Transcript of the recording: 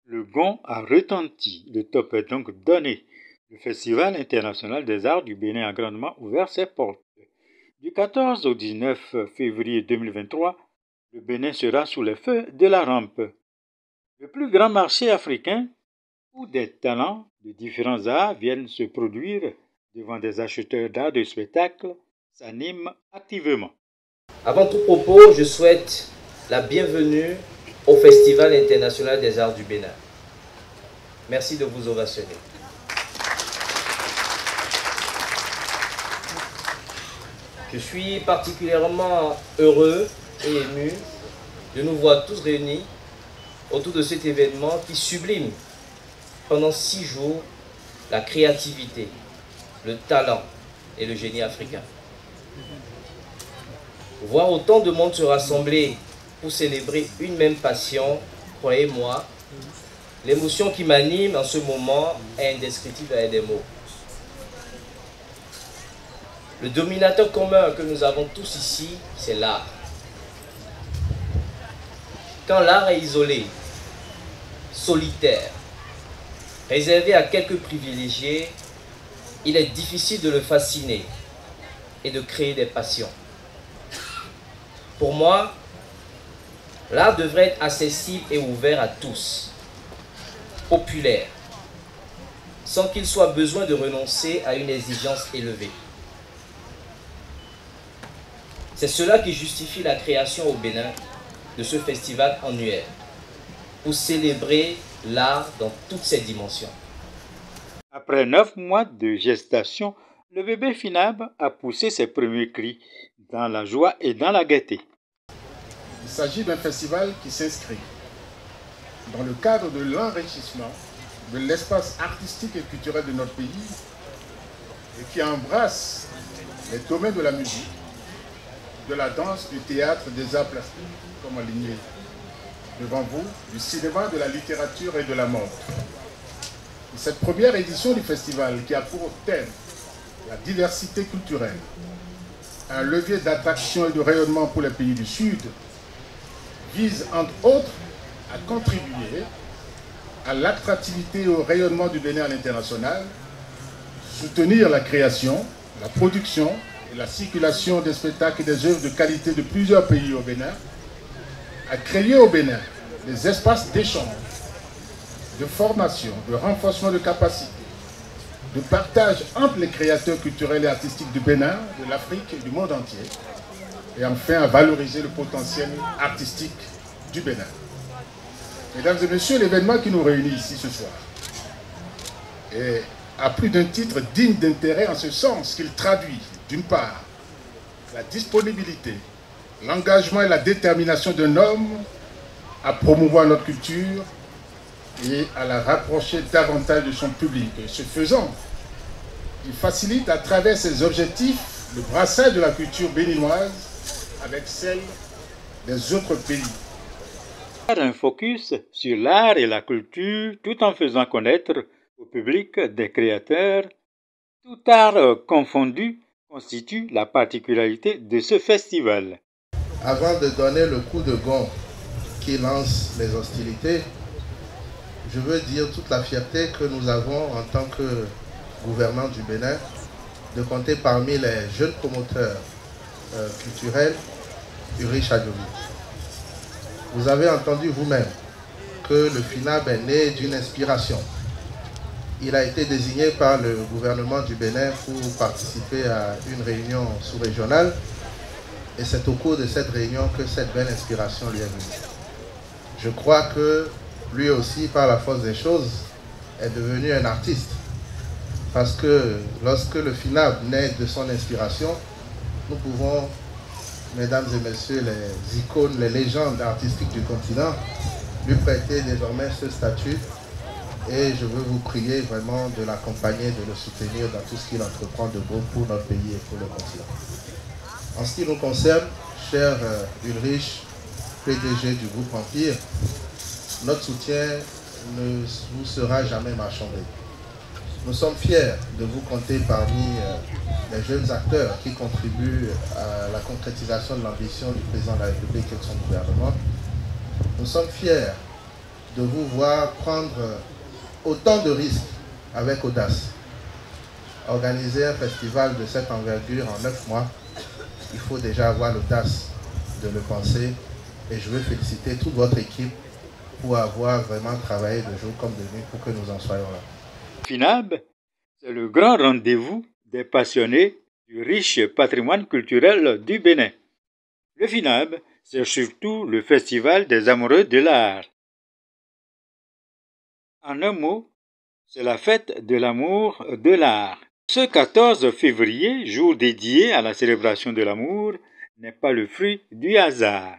Le gong a retenti, le top est donc donné. Le Festival international des arts du Bénin a grandement ouvert ses portes. Du 14 au 19 février 2023, le Bénin sera sous les feux de la rampe. Le plus grand marché africain où des talents de différents arts viennent se produire devant des acheteurs d'art de spectacle s'anime activement. Avant tout propos, je souhaite la bienvenue au Festival international des arts du Bénin. Merci de vous ovationner. Je suis particulièrement heureux et ému de nous voir tous réunis autour de cet événement qui sublime pendant 6 jours la créativité, le talent et le génie africain. Voir autant de monde se rassembler pour célébrer une même passion, croyez-moi, l'émotion qui m'anime en ce moment est indescriptible avec des mots. Le dominateur commun que nous avons tous ici, c'est l'art. Quand l'art est isolé, solitaire, réservé à quelques privilégiés, il est difficile de le fasciner et de créer des passions. Pour moi, l'art devrait être accessible et ouvert à tous, populaire, sans qu'il soit besoin de renoncer à une exigence élevée. C'est cela qui justifie la création au Bénin de ce festival annuel, pour célébrer l'art dans toutes ses dimensions. Après 9 mois de gestation, le bébé Finab a poussé ses premiers cris dans la joie et dans la gaieté. Il s'agit d'un festival qui s'inscrit dans le cadre de l'enrichissement de l'espace artistique et culturel de notre pays et qui embrasse les domaines de la musique, de la danse, du théâtre, des arts plastiques, comme aligné devant vous, du cinéma, de la littérature et de la mode. Et cette première édition du festival, qui a pour thème la diversité culturelle, un levier d'attraction et de rayonnement pour les pays du Sud, vise entre autres à contribuer à l'attractivité et au rayonnement du Bénin à l'international, soutenir la création, la production et la circulation des spectacles et des œuvres de qualité de plusieurs pays au Bénin, à créer au Bénin des espaces d'échange, de formation, de renforcement de capacités, de partage entre les créateurs culturels et artistiques du Bénin, de l'Afrique et du monde entier, et enfin à valoriser le potentiel artistique du Bénin. Mesdames et messieurs, l'événement qui nous réunit ici ce soir a plus d'un titre digne d'intérêt en ce sens qu'il traduit, d'une part, la disponibilité, l'engagement et la détermination d'un homme à promouvoir notre culture et à la rapprocher davantage de son public. Et ce faisant, il facilite à travers ses objectifs le brassage de la culture béninoise avec celle des autres pays. Un focus sur l'art et la culture tout en faisant connaître au public des créateurs, tout art confondu, constitue la particularité de ce festival. Avant de donner le coup de gong qui lance les hostilités, je veux dire toute la fierté que nous avons en tant que gouvernement du Bénin de compter parmi les jeunes promoteurs culturels Ulrich Adjovi. Vous avez entendu vous-même que le FINAB est né d'une inspiration. Il a été désigné par le gouvernement du Bénin pour participer à une réunion sous-régionale et c'est au cours de cette réunion que cette belle inspiration lui est venue. Je crois que lui aussi, par la force des choses, est devenu un artiste. Parce que lorsque le FINAB naît de son inspiration, nous pouvons, mesdames et messieurs, les icônes, les légendes artistiques du continent, lui prêter désormais ce statut. Et je veux vous prier vraiment de l'accompagner, de le soutenir dans tout ce qu'il entreprend de beau pour notre pays et pour le continent. En ce qui nous concerne, cher Ulrich, PDG du groupe Empire, notre soutien ne vous sera jamais marchandé. Nous sommes fiers de vous compter parmi les jeunes acteurs qui contribuent à la concrétisation de l'ambition du président de la République et de son gouvernement. Nous sommes fiers de vous voir prendre autant de risques avec audace. Organiser un festival de cette envergure en 9 mois, il faut déjà avoir l'audace de le penser. Et je veux féliciter toute votre équipe pour avoir vraiment travaillé de jour comme de nuit pour que nous en soyons là. FINAB, c'est le grand rendez-vous des passionnés du riche patrimoine culturel du Bénin. Le FINAB, c'est surtout le festival des amoureux de l'art. En un mot, c'est la fête de l'amour de l'art. Ce 14 février, jour dédié à la célébration de l'amour, n'est pas le fruit du hasard.